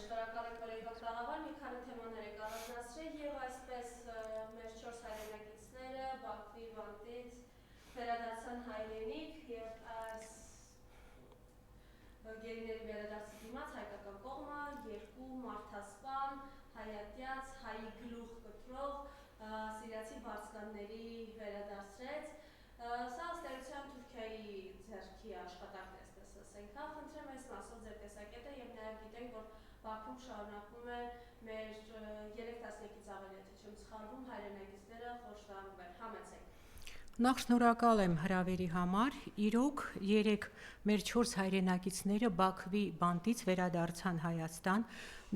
շնորհակալ եք, որ եկաք տաղավար, մի քանի թեմաներ եք առանձնացրել եւ այսպես մեր 4 հայրենակիցները Բաքվի բանտից վերադարձան հայրենիք եւ այս գերիների վերադարձի դիմաց հայկական կողմը երկու մարդասպան, հայատյաց, հայի գլուխ կտրող սիրիացի վարձկանների վերադարձրեց։ Սա ըստ էության Թուրքիայի ձեռքի աշխատանքն է, այսպես ասենք, խնդրեմ այս մասով ձեր տեսակետը եւ նաեւ գիտենք, որ Բաքվում շարունակվում է մեր 3 տասնյակից ավելի, եթե չեմ սխալվում, հայրենակիցները խոշտանգվել, համեցեք։ Նախ շնորհակալ եմ հրավերի համար, իրոք 3 մեր 4 հայրենակիցները Բաքվի բանտից վերադարձան Հայաստան,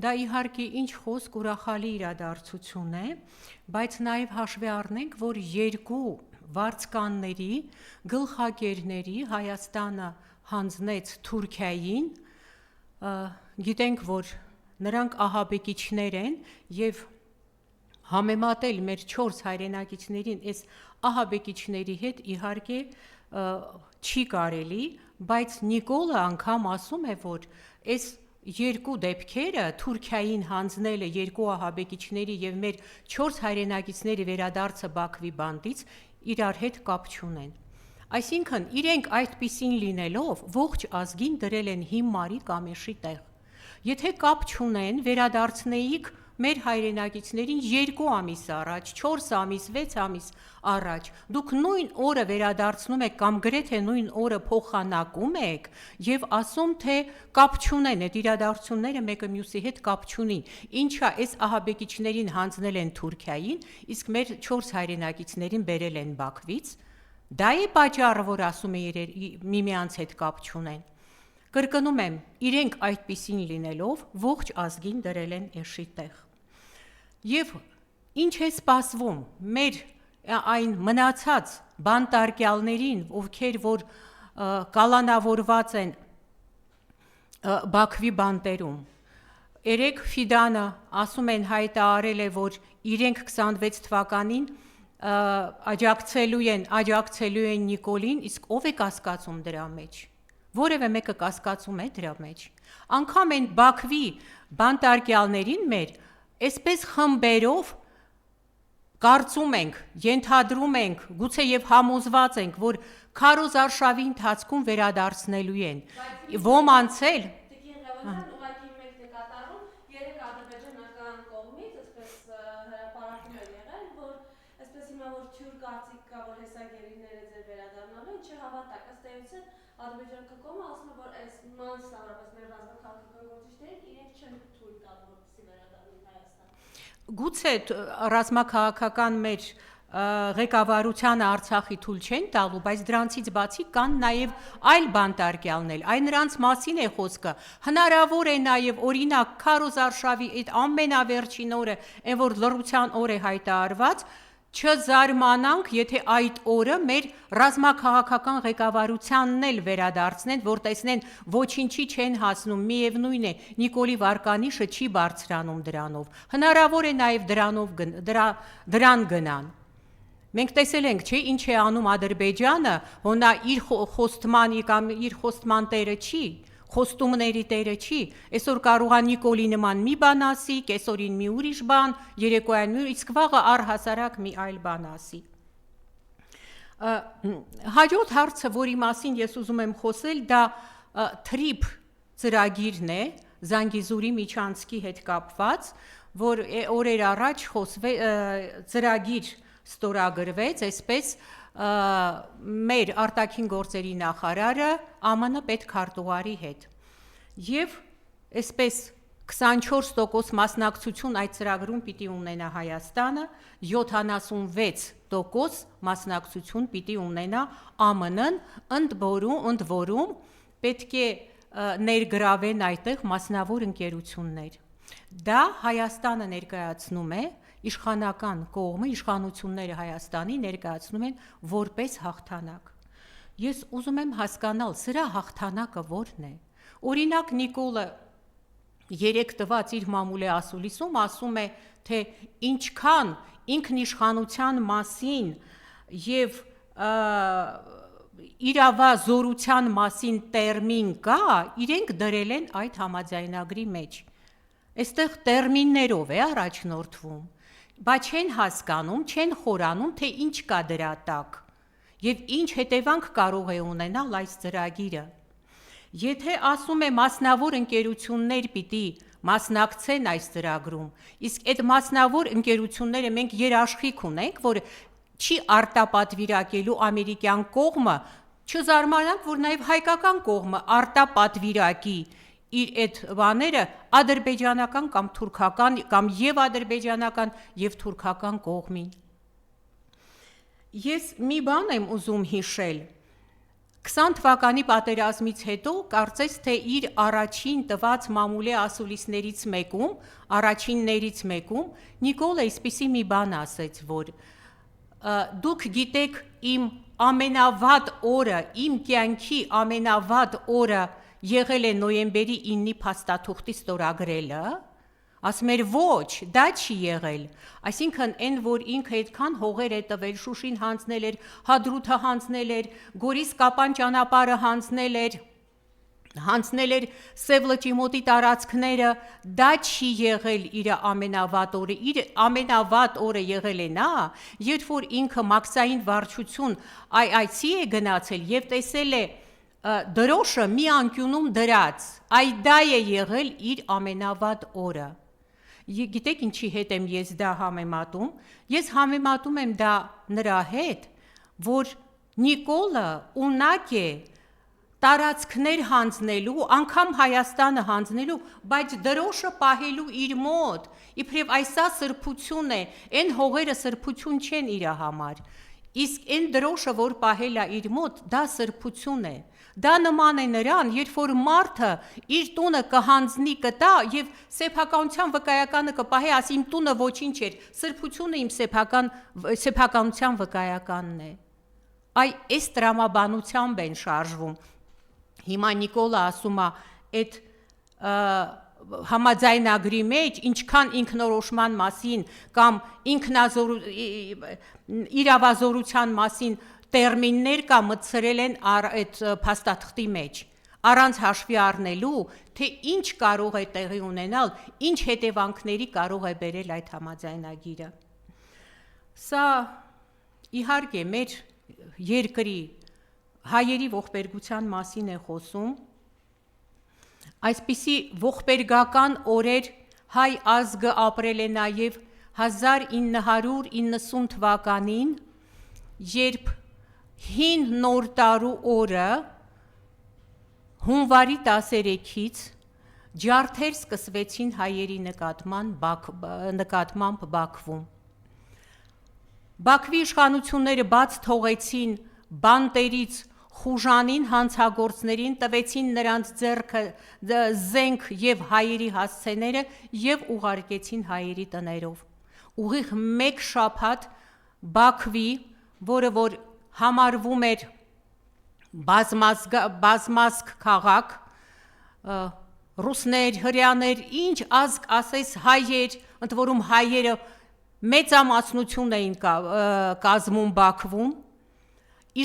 դա իհարկե ինչ խոսք ուրախալի իրադարձություն է, բայց նաև հաշվի առնենք, որ 2 վարձկանների, գլխակերների Հայաստանը հանձնեց Թուրքիային, գիտենք, որ նրանք ահաբեկիչներ են եւ համեմատել մեր 4 հայրենակիցներին այս ահաբեկիչների հետ իհարկե չի կարելի, բայց Նիկոլը անգամ ասում է, որ այս 2 դեպքերը Թուրքիային հանձնելը 2 ահաբեկիչների եւ մեր 4 հայրենակիցների վերադարձը Բաքվի բանտից իրար հետ կապ չունեն։ Այսինքն իրենք այդպիսին լինելով ողջ ազգին դրել են հիմարի կամեշի տեղ։ Եթե կապ չունեն, վերադարձնեիք մեր հայրենակիցներին 2 ամիս առաջ, 4 ամիս, 6 ամիս առաջ, դուք նույն օրը վերադարձնում եք կամ գրեթե նույն օրը փոխանակում եք եւ ասում թե կապ չունեն, այդ իրադարձությունները մեկը մյուսի հետ կապ չունի։ Ինչա այս ահաբեկիչներին հանձնել են Թուրքիային, իսկ մեր 4 հայրենակիցներին բերել են Բաքվից։ Դա է պատճառը, որ ասում է միմյանց հետ կապ չունեն։ Կրկնում եմ, իրենք այդպիսին լինելով ողջ ազգին դրել են էշի տեղ։ Եվ ինչ է սպասվում մեր այն մնացած բանտարկյալներին, ովքեր որ կալանավորված են Բաքվի բանտերում։ Երեք Ֆիդանը ասում են հայտարարել է, որ իրենք 26 թվականին աջակցելու են Նիկոլին, իսկ ով է կասկածում դրա մեջ։ Որևէ մեկը կասկածում է դրա մեջ։ Անգամ են Բաքվի բանտարկյալներին մեր այսպես խմբերով կարծում ենք, ենթադրում ենք, գուցե եւ համոզված ենք, որ քարոզ արշավի ընթացքում վերադարձնելու են։ Ոմանց էլ ուղղակի մեկ նկատառում 3 ադրբեջանական կողմից այսպես հրապարակում է եղել, որ այսպես հիմա որ թյուր կարծիք կա, որ հեսա գերիները ձեր վերադառնալու են, չհավատակ, ըստ էության ադրբեջանական կողմը ասում է, որ այս ման սահմանված մեր ռազմաքաղաքական գործիչներին իրենք չեն թույլ տալու, որպեսզի վերադառնան Հայաստան։ Գուցե ռազմաքաղաքական մեր ղեկավարությանը Արցախի թույլ չեն տալու, բայց դրանցից բացի կան նաև այլ բանտարկյալներ, այն նրանց մասին է խոսքը։ Հնարավոր է նաև օրինակ քարոզ արշավի այդ ամենավերջին օրը, այն որ լռության օր է հայտարարված, չզարմանանք, եթե այդ օրը մեր ռազմաքաղաքական ղեկավարությանն էլ վերադարձնեն, որ տեսնեն ոչինչի չեն հասնում, միևնույն է Նիկոլի վարկանիշը չի բարձրանում դրանով։ Հնարավոր է նաև դրան գնան։ Մենք տեսել ենք, չէ, ինչ է անում Ադրբեջանը, հոնա իր խոստման տերը չի, խոստումների տերը չի, այսօր կարող է Նիկոլի նման մի բան ասի, կեսօրին մի ուրիշ բան, երեկոյան մի, իսկ վաղը առհասարակ մի այլ բան ասի։ Հաջորդ հարցը, որի մասին ես ուզում եմ խոսել, դա TRIP ծրագիրն է, Զանգիզուրի միջանցքի հետ կապված, որ օրեր առաջ ծրագիր ստորագրվեց, այսպես մեր արտաքին գործերի նախարարը ԱՄՆ պետքարտուղարի հետ։ Եվ այսպես 24% մասնակցություն այդ ծրագրում պիտի ունենա Հայաստանը, 76% մասնակցություն պիտի ունենա ԱՄՆ-ն, ընդ որում պետք է ներգրավեն այդտեղ մասնավոր ընկերություններ։ Դա Հայաստանը ներկայացնում է, իշխանական կողմը, իշխանությունները Հայաստանի ներկայացնում են որպես հաղթանակ։ Ես ուզում եմ հասկանալ, սրա հաղթանակը որն է։ Օրինակ Նիկոլը 3 տված իր մամուլի ասուլիսում ասում է, թե ինչքան ինքնիշխանության մասին եւ իրավազորության մասին տերմին կա, իրենք դրել են այդ համաձայնագրի մեջ։ Այստեղ տերմիններով է առաջնորդվում, բայց չեն հասկանում, չեն խորանում, թե ինչ կա դրա տակ եւ ինչ հետևանք կարող է ունենալ այս ծրագիրը։ Եթե ասում է մասնավոր ընկերություններ պիտի մասնակցեն այս ծրագրում, իսկ այդ մասնավոր ընկերությունները մենք երաշխիք ունենք, որ չի արտապատվիրակելու ամերիկյան կողմը, չզարմանանք, որ նաև հայկական կողմը արտապատվիրակի իր այդ բաները ադրբեջանական կամ թուրքական կամ եւ ադրբեջանական եւ թուրքական կողմին։ Ես մի բան եմ ուզում հիշել 20 թվականի պատերազմից հետո կարծես թե իր առաջին տված մամուլի ասուլիսներից մեկում, առաջիններից մեկում Նիկոլը այսպիսի մի բան ասեց, որ դուք գիտեք իմ ամենավատ օրը, իմ կյանքի ամենավատ օրը եղել է նոյեմբերի 9-ի փաստաթուղթի ստորագրելը, ասում էր ոչ, դա չի եղել, այսինքն այն, որ ինքը այդքան հողեր է տվել, Շուշին հանձնել էր, Հադրութը հանձնել էր, Գորիս Կապան ճանապարհը հանձնել էր Սև լճի մոտի տարածքները, դա չի եղել իր ամենավատ օրը, իր ամենավատ օրը եղել է նա, երբ որ ինքը մաքսային վարչություն այցի է գնացել եւ տեսել է դրոշը մի անկյունում դրած, դա է եղել իր ամենավատ օրը։ Գիտեք ինչի հետ եմ ես դա համեմատում, ես համեմատում եմ դա նրա հետ, որ Նիկոլը ունակ է տարածքներ հանձնելու, անգամ Հայաստանը հանձնելու, բայց դրոշը պահելու իր մոտ, իբրև այսա սրբություն է, այն հողերը սրբություն չեն իր համար, իսկ այն դրոշը, որ պահել է իր մոտ, դա սրբություն է, դա նման է նրան, երբ որ մարդը իր տունը կհանձնի կտա եւ սեփականության վկայականը կպահի, ասի իմ տունը ոչինչ էր, սրբությունը իմ սեփականության վկայականն է, այս տրամաբանությամբ են շարժվում։ Հիմա Նիկոլը ասում է, այդ համաձայնագրի մեջ ինչքան ինքնորոշման մասին կամ իրավազորության մասին տերմիններ կա մտցրել են այդ փաստաթղթի մեջ, առանց հաշվի առնելու, թե ինչ կարող է տեղի ունենալ, ինչ հետևանքների կարող է բերել այդ համաձայնագիրը։ Սա իհարկե մեր երկրի հայերի ողբերգության մասին է խոսում, այսպիսի ողբերգական օրեր հայ ազգը ապրել է նաև 1990 թվականին, երբ հին նոր տարու օրը հունվարի 13-ից ջարդեր սկսվեցին հայերի նկատմամբ Բաքվում։ Բաքվի իշխանությունները բաց թողեցին բանտերից խուժանին հանցագործներին, տվեցին նրանց ձեռքը զենք եւ հայերի հասցեները եւ ուղարկեցին հայերի տներով։ Ուղիղ մեկ շաբաթ Բաքվի, որը որ համարվում էր բազմազգ քաղաք, ռուսներ, հրեաներ, ինչ ազգ ասես հայեր, ընդ որում հայերը մեծամասնություն էին կազմում Բաքվում,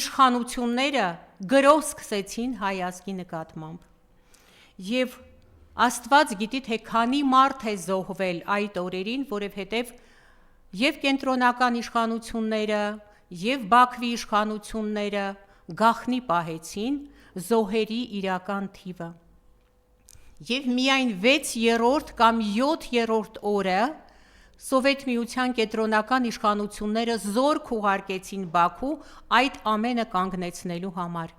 իշխանությունները գրոհ սկսեցին հայ ազգի նկատմամբ։ Եվ Աստված գիտի, թե քանի մարդ է զոհվել այդ օրերին, որովհետև եւ կենտրոնական իշխանությունները, եւ Բաքվի իշխանությունները գաղտնի պահեցին զոհերի իրական թիվը։ Եվ միայն 6-րդ կամ 7-րդ օրը Սովետ Միության կենտրոնական իշխանությունները զորք ուղարկեցին Բաքու այդ ամենը կանգնեցնելու համար։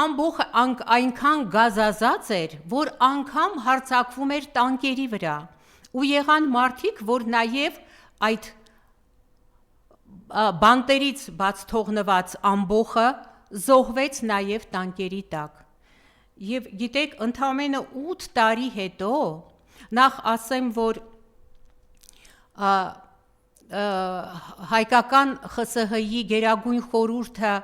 Ամբողջ այնքան գազազած էր, որ անգամ հարձակվում էր տանկերի վրա, ու եղան մարդիկ, որ նաև այդ բանտերից բաց թողնված ամբողը զոհվեց նաև տանկերի տակ։ Եվ գիտեք, ընդամենը 8 տարի հետո, նախ ասեմ, որ հայկական ԽՍՀ-ի գերագույն խորհուրդը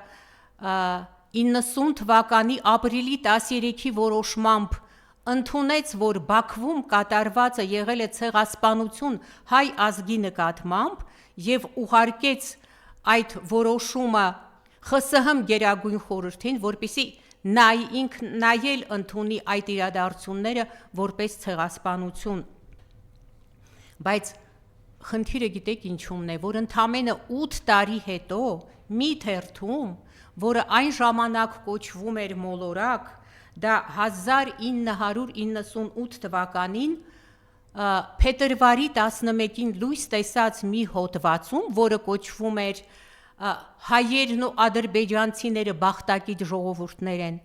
90 թվականի ապրիլի 13-ի որոշմամբ ընդունեց, որ Բաքվում կատարվածը եղել է ցեղասպանություն հայ ազգի նկատմամբ եւ ուղարկեց այդ որոշումը ԽՍՀՄ գերագույն խորհրդին, որպեսզի նայել ընդունի այդ իրադարձությունները որպես ցեղասպանություն Բայց խնդիրը գիտեք ինչումն է, որ ընդամենը 8 տարի հետո մի թերթում, որը այն ժամանակ կոչվում էր մոլորակ, դա 1998 թվականին փետրվարի 11-ին լույս տեսած մի հոդվածում, որը կոչվում էր հայերն ու ադրբեջանցիները բախտակիտ ժողովուրդներ են,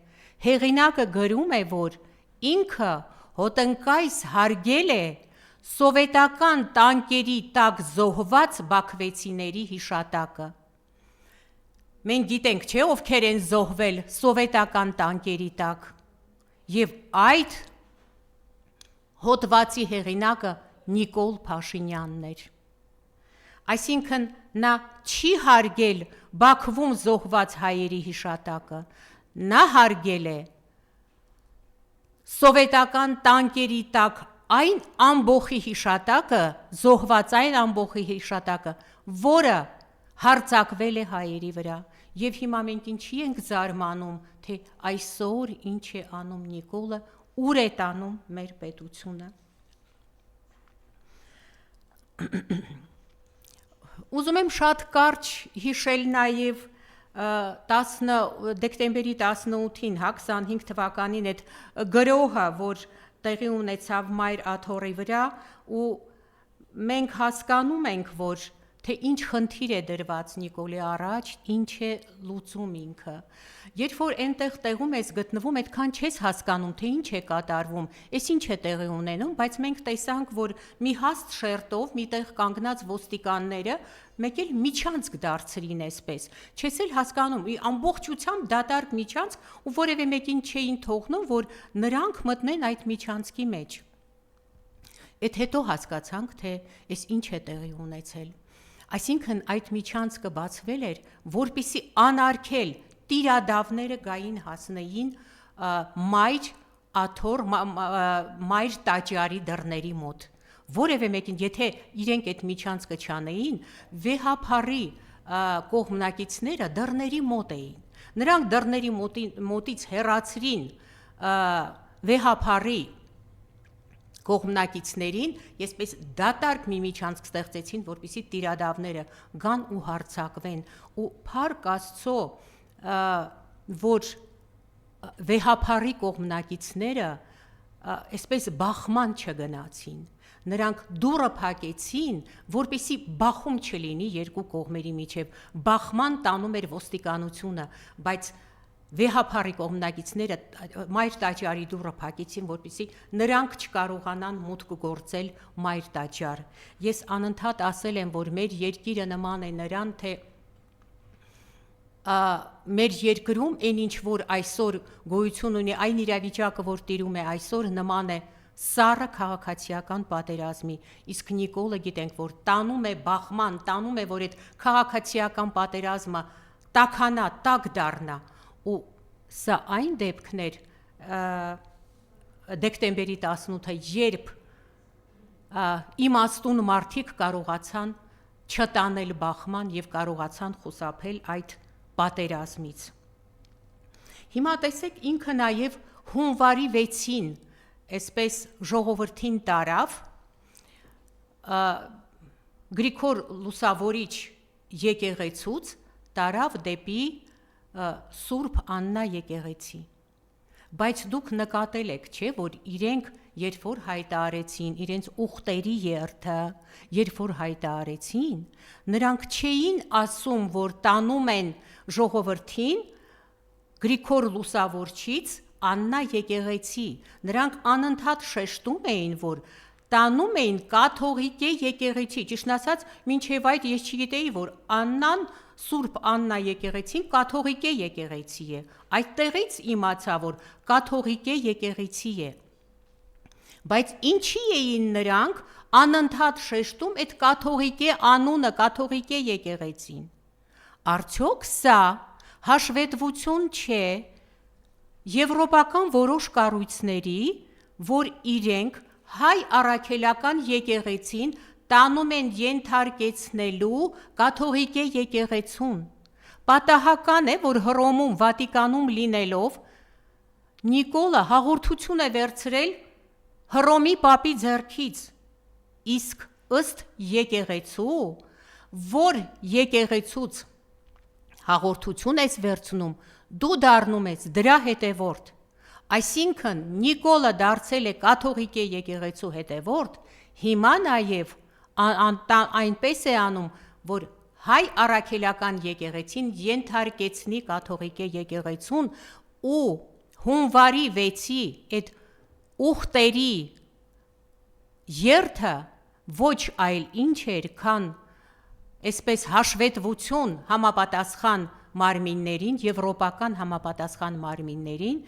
հեղինակը գրում է, որ ինքը հոտնկայս հարգել է սովետական տանկերի տակ զոհված բաքվեցիների հիշատակը։ Մենք գիտենք, չէ, ովքեր են զոհվել սովետական տանկերի տակ, եւ այդ հոդվածի հեղինակը Նիկոլ Փաշինյանն էր։ Այսինքն նա չի հարգել Բաքվում զոհված հայերի հիշատակը, նա հարգել է սովետական տանկերի տակ այն ամբոխի հիշատակը, զոհված այն ամբոխի հիշատակը, որը հարձակվել է հայերի վրա։ Եվ հիմա մենք ինչի ենք զարմանում, թե այսօր ինչ է անում Նիկոլը, ուր է տանում մեր պետությունը։ Ուզում եմ շատ կարճ հիշել նաև դեկտեմբերի 18-ին, 25 թվականին այդ գրոհը, որ տեղի ունեցավ Մայր աթոռի վրա, ու մենք հասկանում ենք, որ թե ինչ խնդիր է դրված Նիկոլի առաջ, ինչ է լուծում ինքը։ Երբ որ այնտեղ տեղում ես գտնվում, այդքան չես հասկանում, թե ինչ է կատարվում, այս ինչ է տեղի ունենում, բայց մենք տեսանք, որ մի հաստ շերտով միտեղ կանգնած ոստիկանները մեկ էլ միջանցք դարձրին այսպես։ Չես էլ հասկանում, ամբողջությամբ դատարկ միջանցք, ու որևէ մեկին չէին թողնում, որ նրանք մտնեն այդ միջանցքի մեջ։ Այդ հետո հասկացանք, թե այս ինչ է տեղի ունեցել։ Այսինքն այդ միջանցքը բացվել էր, որպեսզի անարգել տիրադավները գային հասնեին Մայր աթոռ, Մայր տաճարի դռների մոտ։ Որևէ մեկին, եթե իրենք այդ միջանցքը չանեին, վեհափառի կողմնակիցները դռների մոտ էին։ Նրանք դռների մոտից հեռացրին վեհափառի կողմնակիցներին, այսպես դատարկ մի միջանցք ստեղծեցին, որպեսզի տիրադավները գան ու հարձակվեն, ու փառք Աստծո, որ վեհափառի կողմնակիցները այսպես բախման չգնացին, նրանք դուռը փակեցին, որպեսզի բախում չլինի երկու կողմերի միջև, բախման տանում էր ոստիկանությունը, բայց վեհափառի կողմնակիցները Մայր տաճարի դուռը փակեցին, որպեսզի նրանք չկարողանան մուտք գործել Մայր տաճար։ Ես անընդհատ ասել եմ, որ մեր երկիրը նման է նրան, թե մեր երկրում այն ինչ որ այսօր գոյություն ունի, այն իրավիճակը, որ տիրում է այսօր, նման է սառը քաղաքացիական պատերազմի, իսկ Նիկոլը գիտենք, որ տանում է բախման, տանում է, որ այդ քաղաքացիական պատերազմը տաքանա, տաք դառնա, ու սա այն դեպքն էր դեկտեմբերի 18-ը, երբ իմաստուն մարդիկ կարողացան չտանել բախման եւ կարողացան խուսափել այդ պատերազմից։ Հիմա տեսեք, ինքը նաեւ հունվարի 6-ին այսպես ժողովրդին տարավ Գրիգոր Լուսավորիչ եկեղեցուց տարավ դեպի Սուրբ Աննա եկեղեցի։ Բայց դուք նկատել եք, չէ, որ իրենք երբ որ հայտարարեցին իրենց ուխտերի երթը, երբ որ հայտարարեցին, նրանք չէին ասում, որ տանում են ժողովրդին Գրիգոր Լուսավորչից Աննա եկեղեցի, նրանք անընդհատ շեշտում էին, որ տանում էին կաթողիկե եկեղեցի, ճիշտ ասած, մինչև այդ ես չգիտեի, որ Աննան, Սուրբ Աննա եկեղեցին կաթողիկե եկեղեցի է, այդտեղից իմացա, որ կաթողիկե եկեղեցի է, բայց ինչի էին նրանք անընդհատ շեշտում այդ կաթողիկե անունը, կաթողիկե եկեղեցին, արդյոք սա հաշվետվություն չէ եվրոպական որոշ կառույցների, որ իրենք հայ առաքելական եկեղեցին տանում են ենթարկեցնելու կաթողիկե եկեղեցուն։ Պատահական է, որ Հռոմում, Վատիկանում լինելով Նիկոլը հաղորդություն է վերցրել Հռոմի պապի ձեռքից, իսկ ըստ եկեղեցու, որ եկեղեցուց հաղորդություն ես վերցնում, դու դառնում ես դրա հետևորդ։ Այսինքն Նիկոլը դարձել է կաթողիկ եկեղեցու հետևորդ, հիմա նաև այնպես է անում, որ հայ առաքելական եկեղեցին ենթարկեցնի կաթողիկ եկեղեցուն ու հունվարի 6-ի այդ ուխտերի երթը ոչ այլ ինչ էր, քան այսպես հաշվետվություն համապատասխան մարմիններին, եվրոպական համապատասխան մարմիններին,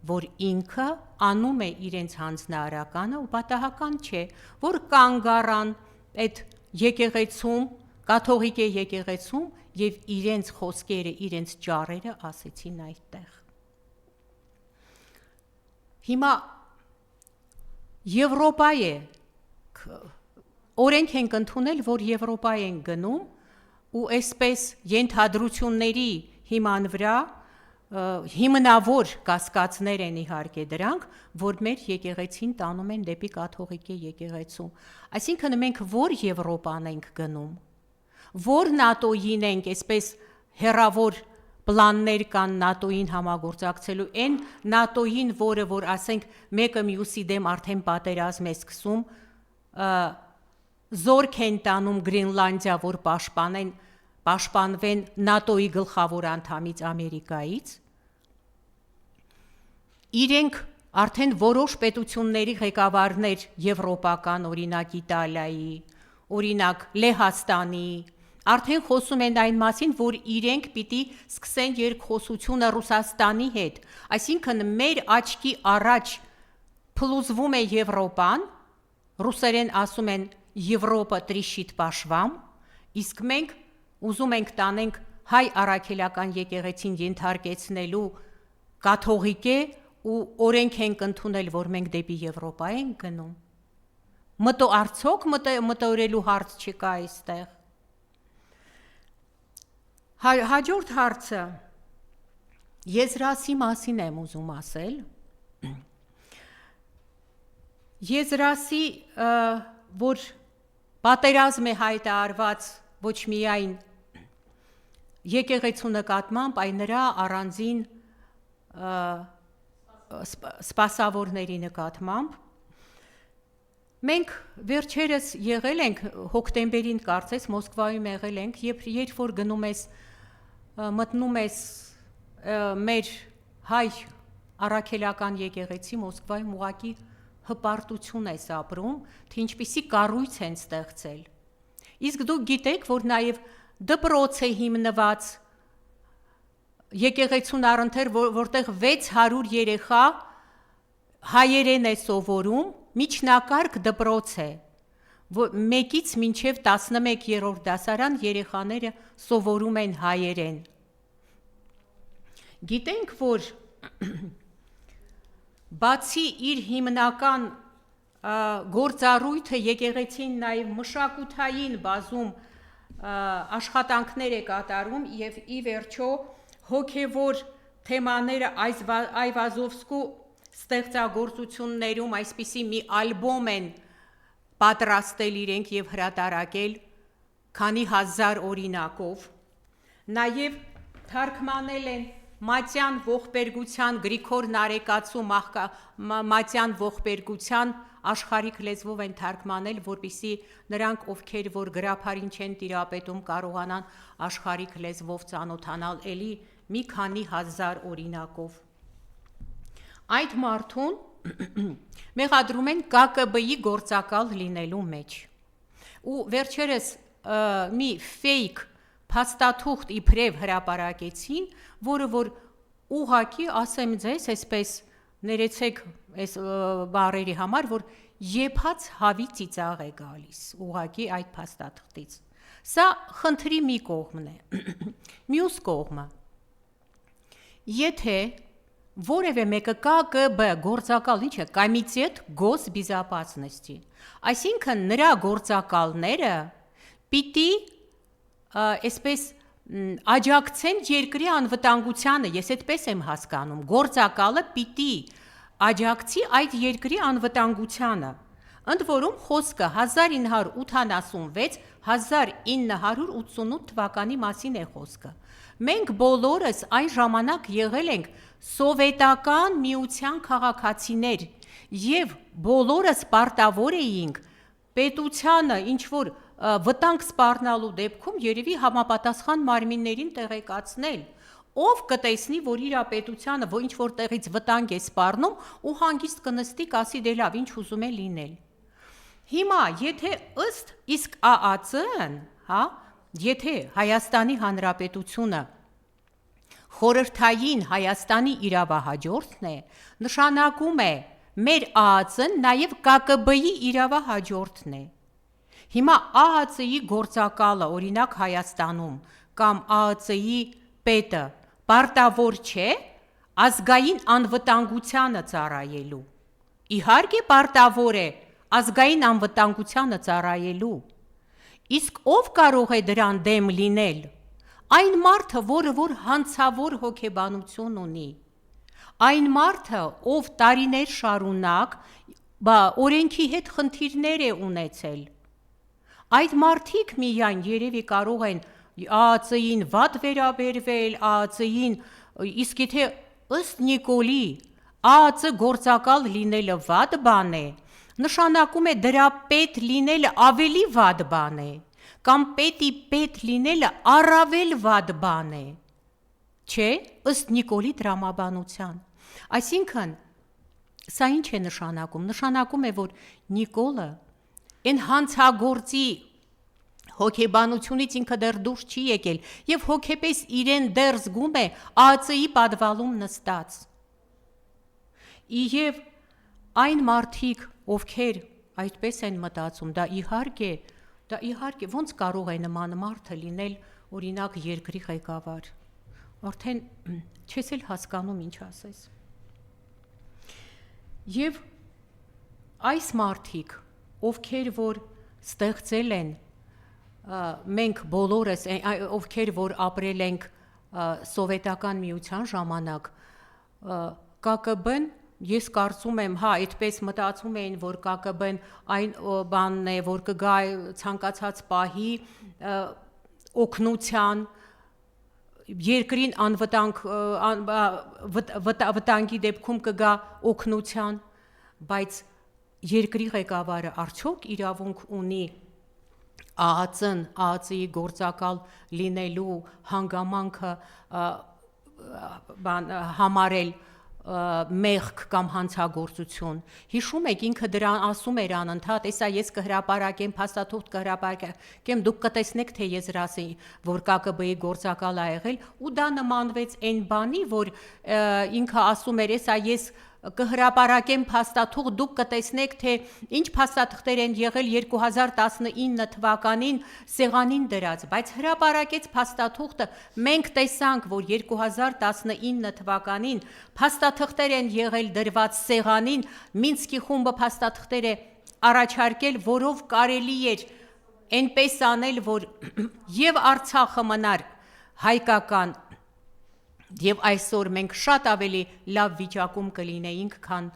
որ ինքը անում է իրենց հանձնարարականը ու պատահական չէ, որ կանգ առան այդ եկեղեցում, կաթողիկ եկեղեցում եւ իրենց խոսքերը, իրենց ճառերը ասեցին այդտեղ։ Հիմա Եվրոպա է, օրենք ենք ընդունել, որ Եվրոպա են գնում ու այսպես ենթադրությունների հիման վրա հիմնավոր կասկածներ են իհարկե դրանք, որ մեր եկեղեցին տանում են դեպի կաթողիկ եկեղեցու։ Այսինքն մենք որ Եվրոպան ենք գնում, որ նատոյին ենք, այսպես հերավոր պլաններ կան նատոյին համագործակցելու, այն նատոյին, որը որ ասենք մեկը մյուսի դեմ արդեն պատերազմ է սկսում, զորք են տանում Գրենլանդիա, որ պաշտպանվեն նատոյի գլխավոր անդամից Ամերիկայից։ Իրենք արդեն որոշ պետությունների ղեկավարներ եվրոպական, օրինակ Իտալիայի, օրինակ Լեհաստանի, արդեն խոսում են այն մասին, որ իրենք պիտի սկսեն երկխոսությունը Ռուսաստանի հետ, այսինքն մեր աչքի առաջ փլուզվում է Եվրոպան, ռուսերեն ասում են Եվրոպա տրիշիտ պաշվամ, իսկ մենք ուզում ենք տանենք հայ առաքելական եկեղեցին ենթարկեցնելու կաթողիկ է ու օրենք ենք ընդունել, որ մենք դեպի Եվրոպա ենք գնում։ Արդյոք մտորելու հարց չկա այստեղ։ Հաջորդ հարցը Եզրասի մասին եմ ուզում ասել։ Եզրասի, որ պատերազմ է հայտարարված ոչ միայն եկեղեցու նկատմամբ, այլ նրա առանձին սպասավորների նկատմամբ։ Մենք վերջերս եղել ենք հոկտեմբերին կարծես Մոսկվայում եղել ենք, երբ որ մտնում ես մեր հայ առաքելական եկեղեցի Մոսկվայում ուղղակի հպարտություն ես ապրում, թե ինչպիսի կառույց են ստեղծել։ Իսկ դուք գիտեք, որ նաև դպրոց է հիմնված եկեղեցուն առընթեր, որտեղ 600 երեխա հայերեն է սովորում, միջնակարգ դպրոց է, 1-ից մինչև 11-րդ դասարան երեխաները սովորում են հայերեն։ Գիտենք, որ բացի իր հիմնական գործառույթը եկեղեցին նաև մշակութային բազում աշխատանքներ է կատարում եւ ի վերջո հոգևոր թեմաները Այվազովսկու ստեղծագործություններում այսպիսի մի ալբոմ են պատրաստել իրենք եւ հրատարակել քանի հազար օրինակով, նաեւ թարգմանել են Մատյան ողբերգության Գրիգոր Նարեկացու Մատյան ողբերգության աշխարհիկ լեզվով են թարգմանել, որպեսզի նրանք, ովքեր որ գրաբարին չեն տիրապետում, կարողանան աշխարհիկ լեզվով ծանոթանալ էլի մի քանի հազար օրինակով։ Այդ մարդուն մեղադրում են ԿԿԲ-ի գործակալ լինելու մեջ։ Ու վերջերս մի ֆեյք փաստաթուղթ իբրև հրապարակեցին, որը որ ուղակի ասեմ ձեզ, այսպես ներեցեք այս բառերի համար, որ եփած հավի ծիծաղ է գալիս ուղակի այդ փաստաթղթից։ Սա խնդրի մի կողմն է։ Մյուս կողմը, եթե որևէ մեկը ԿԿԲ գործակալ, ինչ է, Կոմիտետ գոսբեզопасности, այսինքն նրա գործակալները պիտի այսպես աջակցեն երկրի անվտանգությանը, ես այդպես եմ հասկանում, գործակալը պիտի աջակցի այդ երկրի անվտանգությանը, Ընդ որում խոսքը 1986-1988 թվականի մասին է խոսքը։ Մենք բոլորս այն ժամանակ եղել ենք սովետական միության քաղաքացիներ և բոլորս պարտավոր էինք պետությանը ինչ-որ վտանգ սպառնալու դեպքում երևի համապատասխան մարմիններին տեղեկացնել, ով կտեսնի, որ իր պետությանը ինչ-որ տեղից վտանգ է սպառնում ու հանգիստ կնստի կասի դե լավ ինչ ուզում է լինել։ Հիմա եթե ըստ իսկ ԱԱԾ-ն, եթե Հայաստանի Հանրապետությունը խորհրդային Հայաստանի իրավահաջորդն է, նշանակում է մեր ԱԱԾ-ն նաև ԿԿԲ-ի իրավահաջորդն է։ Հիմա ԱԱԾ-ի գործակալը, օրինակ Հայաստանում, կամ ԱԱԾ-ի պետը պարտավոր չէ ազգային անվտանգությանը ծառայելու։ Իհարկե պարտավոր է ազգային անվտանգությանը ծառայելու։ Իսկ ով կարող է դրան դեմ լինել։ Այն մարդը, որը որ հանցավոր հոգեբանություն ունի, այն մարդը, ով տարիներ շարունակ օրենքի հետ խնդիրներ է ունեցել, այդ մարդիկ միայն երևի կարող են ԱԱԾ-ին վատ վերաբերվել, ԱԱԾ-ին, իսկ եթե ըստ Նիկոլի ԱԱԾ գործակալ լինելը վատ բան է, նշանակում է դրա պետ լինելը ավելի վատ բան է, կամ պետի պետ լինելը առավել վատ բան է, չէ, ըստ Նիկոլի տրամաբանության։ Այսինքն, սա ինչ է նշանակում։ Նշանակում է, որ Նիկոլը այն հանցագործի հոգեբանությունից ինքը դեռ դուրս չի եկել և հոգեպես իրեն դեռ զգում է ԱԱԾ-ի պատվալում նստած։ Եվ այն մարդիկ, ովքեր այդպես են մտածում, դա իհարկե ոնց կարող է նման մարդը լինել օրինակ երկրի ղեկավար, արդեն չես էլ հասկանում ինչ ասես։ Եվ այս մարդիկ, ովքեր որ ստեղծել են, մենք բոլորս, ովքեր որ ապրել ենք սովետական միության ժամանակ, ԿԿԲ-ն, ես կարծում եմ, այդպես մտածում էին, որ ԿԿԲ-ն այն բանն է, որ կգա ցանկացած պահի օգնության, երկրին վտանգի դեպքում կգա օգնության, բայց երկրի ղեկավարը արդյոք իրավունք ունի ԱԱԾ-ն, ԱԱԾ-ի գործակալ լինելու հանգամանքը համարել մեղք կամ հանցագործություն։ Հիշում եք, ինքը դրան ասում էր անընդհատ, «Էսա ես կհրապարակեմ, փաստաթուղթ կհրապարակեմ, դուք կտեսնեք, թե եզրասի, որ ԿԿԲ-ի գործակալ ա եղել», ու դա նմանվեց այն բանի, որ ինքը ասում էր, «Էսա ես կհրապարակեմ փաստաթուղթ, դուք կտեսնեք, թե ինչ փաստաթղթեր են եղել 2019 թվականին սեղանին դրած», բայց հրապարակեց փաստաթուղթը, մենք տեսանք, որ 2019 թվականին փաստաթղթեր են եղել դրված սեղանին, Մինսկի խումբը փաստաթղթեր է առաջարկել, որով կարելի էր այնպես անել, որ և Արցախը մնար հայկական, և այսօր մենք շատ ավելի լավ վիճակում կլինեինք, քան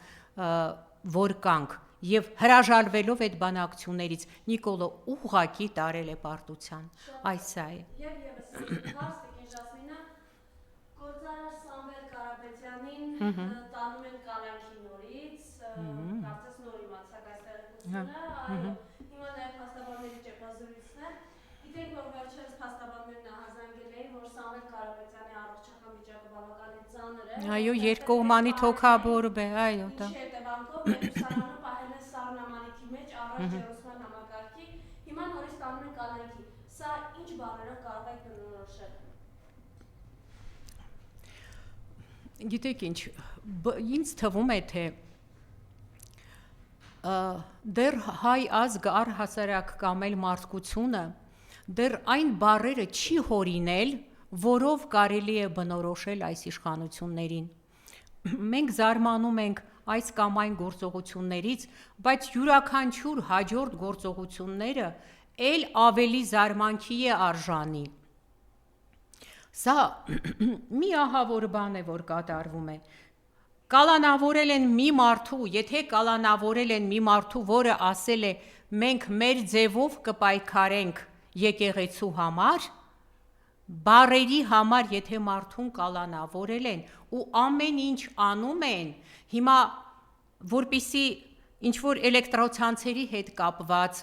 որ կանք, և հրաժարվելով այդ բանակցություններից Նիկոլը ուղղակի տարել է պարտության։ Այս սա է։ Եվ ևս Տիկին Ժասմինը գործարար Սամվել Կարապետյանին տանում են կալանքի նորից, կարծես նոր իմացակ այս տեղեկությունը, հիմա նաև փաստաբանների ճեպազրույցներ, գիտենք, որ վերջերս փաստաբաններն ահազանգել էին, որ Սամվել Կարապետյանի առողջական վիճակը բավականին ծանր է։ Այո, երկկողմանի թոքաբորբ է, այո, դա։ Ինչի հետևանքով Մեկուսարանը պահել է սառնամանիքի մեջ առանց ջերուսման համակարգի, հիմա նորից տանում են կալանքի։ Սա ինչ բառերով կարող եք բնորոշել։ Գիտեք ինչ, ինձ թվում է, թե դեռ հայ ազգը առհասարակ կամ էլ մարդկությունը դեռ այն բառերը չի հորինել, որով կարելի է բնորոշել այս իշխանություններին։ Մենք զարմանում ենք այս կամ այն գործողություններից, բայց յուրաքանչյուր հաջորդ գործողությունները էլ ավելի զարմանքի է արժանի։ Սա մի ահավոր բան է, որ կատարվում է։ կալանավորել են մի մարդու, եթե կալանավորել են մի մարդու, որը ասել է մենք մեր ձևով կպայքարենք եկեղեցու համար, բառերի համար, եթե մարդուն կալանավորել են ու ամեն ինչ անում են, հիմա որպիսի ինչ-որ էլեկտրոցանցերի հետ կապված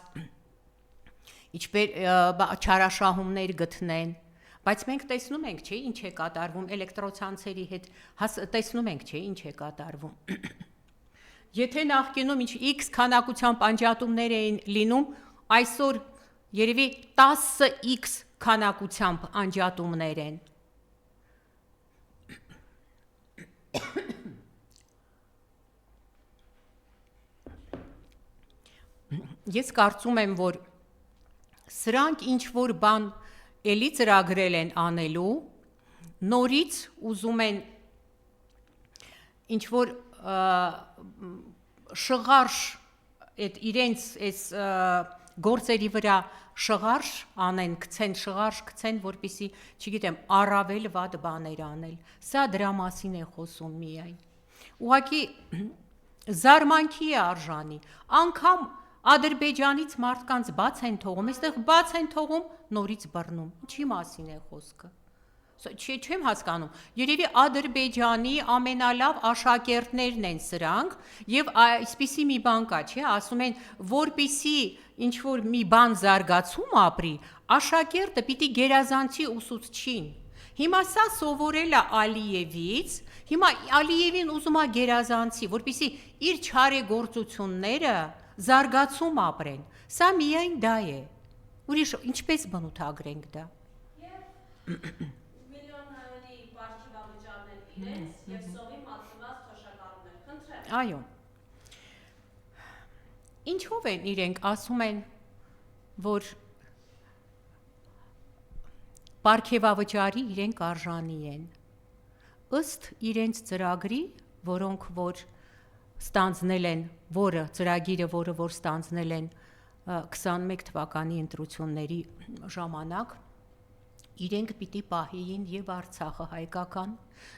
չարաշահումներ գտնեն, բայց մենք տեսնում ենք, չէ, ինչ է կատարվում էլեկտրոցանցերի հետ, տեսնում ենք, չէ, ինչ է կատարվում։ Եթե նախկինում X քանակությամբ անջատումներ էին լինում, այսօր երևի 10x քանակությամբ անջատումներ են։ Ես կարծում եմ, որ սրանք ինչ-որ բան էլի ծրագրել են անելու, նորից ուզում են ինչ-որ շղարշ իրենց գործերի վրա շղարշ անեն, շղարշ գցեն, որպեսզի, չգիտեմ, առավել վատ բաներ անել։ Սա դրա մասին է խոսում միայն։ Ուղղակի զարմանքի է արժանի, անգամ Ադրբեջանից մարդկանց բաց են թողում, այստեղ բաց են թողում, նորից բռնում։ Ինչի մասին է խոսքը։ Չեմ հասկանում։ Երևի Ադրբեջանի ամենալավ աշակերտներն են սրանք, եւ այսպիսի մի բան կա, չէ, ասում են, որպիսի ինչ-որ մի բան զարգացում ապրի, աշակերտը պիտի գերազանցի ուսուցչին։ Հիմա սա սովորել է Ալիևից, հիմա Ալիևին ուզում է գերազանցի, որպիսի իր չարեգործությունները զարգացում ապրեն, սա միայն դա է, ուրիշ ինչպես բնութագրենք դա։ Եվ միլիոնների պարգևավճարներ իրենց և սովի մատնված թոշակառուներ, խնդրեմ։ Այո, ինչով են իրենք ասում են, որ պարգևավճարի իրենք արժանի են, ըստ իրենց ծրագրի, որոնք որ ստանձնել են, ծրագիրը, որը որ ստանձնել են 21 թվականի ընտրությունների ժամանակ, իրենք պիտի պահեին եւ Արցախը հայկական,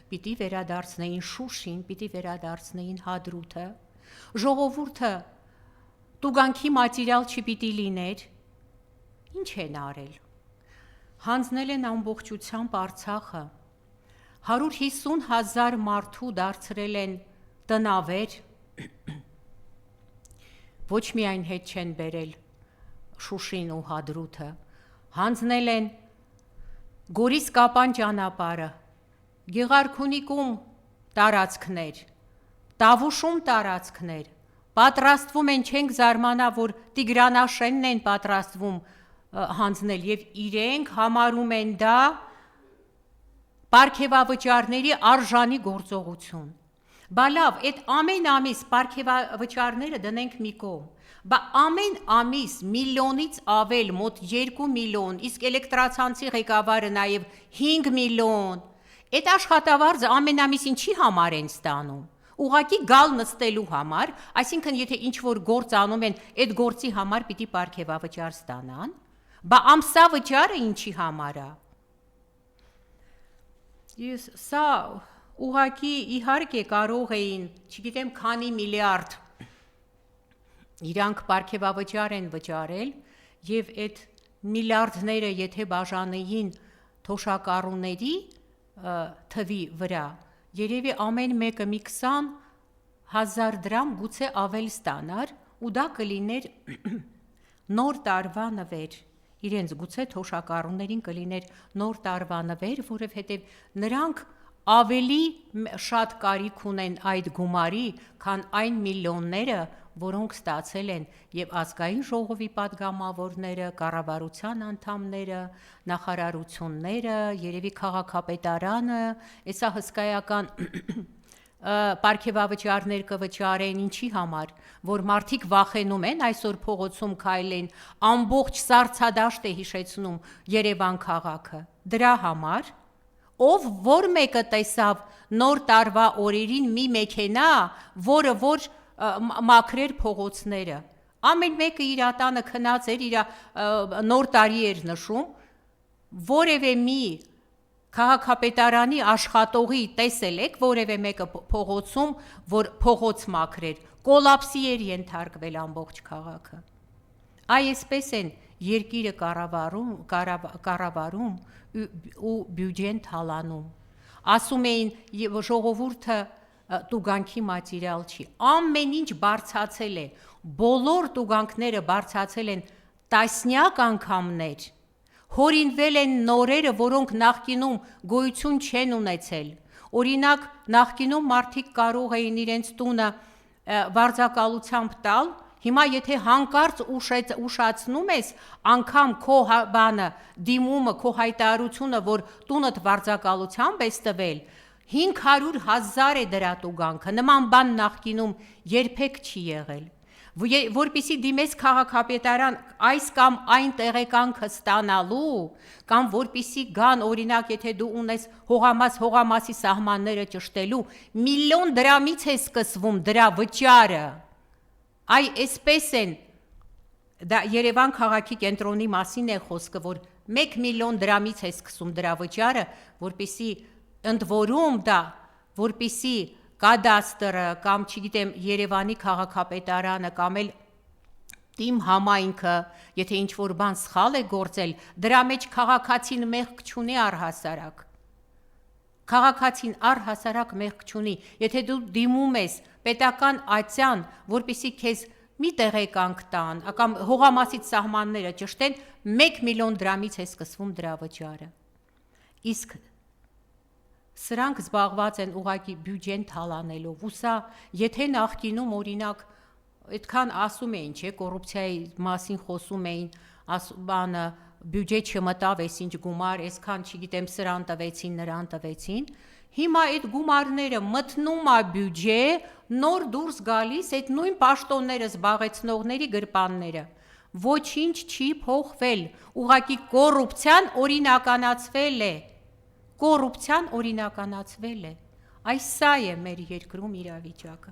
պիտի վերադարձնեին Շուշին, պիտի վերադարձնեին Հադրութը, ժողովուրդը տուգանքի մատերիալ չպիտի լիներ, ինչ են արել, հանձնել են ամբողջությամբ Արցախը, 150,000 մարդու դարձրել են տնավեր, ոչ միայն հետ չեն բերել Շուշին ու Հադրութը, հանձնել են Գորիս-Կապան ճանապարհը, Գեղարքունիքում տարածքներ, Տավուշում տարածքներ, պատրաստվում են, չենք զարմանա, որ Տիգրանաշենն են պատրաստվում հանձնել եւ իրենք համարում են դա պարգևավճարների արժանի գործողություն։ Բա լավ, այդ ամեն ամիս պարգևավճարները դնենք մի կողմ, բա ամեն ամիս միլիոնից ավել, մոտ 2 միլիոն, իսկ էլեկտրացանցի ղեկավարը նաև 5 միլիոն, այդ աշխատավարձը ամեն ամիս ինչի համար են ստանում, ուղղակի գալ նստելու համար, այսինքն եթե ինչ-որ գործ անում են, այդ գործի համար պիտի պարգևավճար ստանան, բա ամսավճարը ինչի համար է։ Ես սա ուղղակի իհարկե կարող էին, չգիտեմ քանի միլիարդ իրանք պարգևավճար են վճարել եւ այդ միլիարդները եթե բաժանեին թոշակառուների թվի վրա, երևի ամեն մեկը մի 20,000 դրամ գուցե ավել ստանար ու դա կլիներ նոր տարվա նվեր, իրենց գուցե թոշակառուներին կլիներ նոր տարվա նվեր, որովհետեւ նրանք ավելի շատ կարիք ունեն այդ գումարի, քան այն միլիոնները, որոնք ստացել են եւ ազգային ժողովի պատգամավորները, կառավարության անդամները, նախարարությունները, երևի քաղաքապետարանը, այսա հսկայական պարգևավճարներ կվճարեն ինչի համար, որ մարդիկ վախենում են այսօր փողոցում քայլեն, ամբողջ սառցադաշտ է հիշեցնում Երևան քաղաքը, դրա համար ով որ մեկը տեսավ նոր տարվա օրերին մի մեքենա, որը որ մաքրեր փողոցները, ամեն մեկը իր տանը քնած էր, իր նոր տարի էր նշում, որևէ մի քաղաքապետարանի աշխատողի տեսել եք որևէ մեկը փողոցում, որ փողոց մաքրեր, կոլապսի էր ենթարկվել ամբողջ քաղաքը։ Այսպես են երկիրը կառավարում ու բյուջեն թալանում։ Ասում էին ժողովուրդը տուգանքի մատերիալ չի, ամեն ինչ բարձացել է, բոլոր տուգանքները բարձացել են տասնյակ անգամներ, հորինվել են նորերը, որոնք նախկինում գոյություն չեն ունեցել։ Օրինակ, նախկինում մարդիկ կարող էին իրենց տունը վարձակալությամբ տալ, հիմա եթե հանկարծ ուշացնում ես, անգամ քո դիմումը, քո հայտարարությունը, որ տունդ վարձակալությամբ ես տվել, 500,000 է դրա տուգանքը, նման բան նախկինում երբեք չի եղել։ Որպեսզի դիմես քաղաքապետարան այս կամ այն տեղեկանքը ստանալու, կամ որպեսզի գան, օրինակ, եթե դու ունես հողամասի սահմանները ճշտելու, 1,000,000 դրամից է սկսվում դրա վճարը։ Այսպես են, դա Երևան քաղաքի կենտրոնի մասին է խոսքը, որ 1,000,000 դրամից է սկսում դրա վճարը, որպեսզի ընդ որում դա, որպեսզի կադաստրը կամ չգիտեմ Երևանի քաղաքապետարանը կամ էլ իմ համայնքը, եթե ինչ-որ բան սխալ է գործել, դրա մեջ քաղաքացին մեղք չունի առհասարակ։ Քաղաքացին առհասարակ մեղք չունի, եթե դու դիմում ես պետական ատյան, որպեսզի քեզ մի տեղեկանք տան, կամ հողամասից սահմանները ճշտեն, 1,000,000 դրամից է սկսվում դրա վճարը։ Իսկ սրանք զբաղված են ուղղակի բյուջեն թալանելով, ու սա, եթե նախկինում օրինակ այդքան ասում էին, չէ, կոռուպցիայի մասին խոսում էին, բանը բյուջե չմտավ, էս ինչ գումար, այսքան չգիտեմ սրան տվեցին, նրան տվեցին, հիմա այդ գումարները մտնում է բյուջե, նոր դուրս գալիս այդ նույն պաշտոնները զբաղեցնողների գրպանները, ոչինչ չի փոխվել, ուղղակի կոռուպցիան օրինականացվել է, այս սա է մեր երկրում իրավիճակը։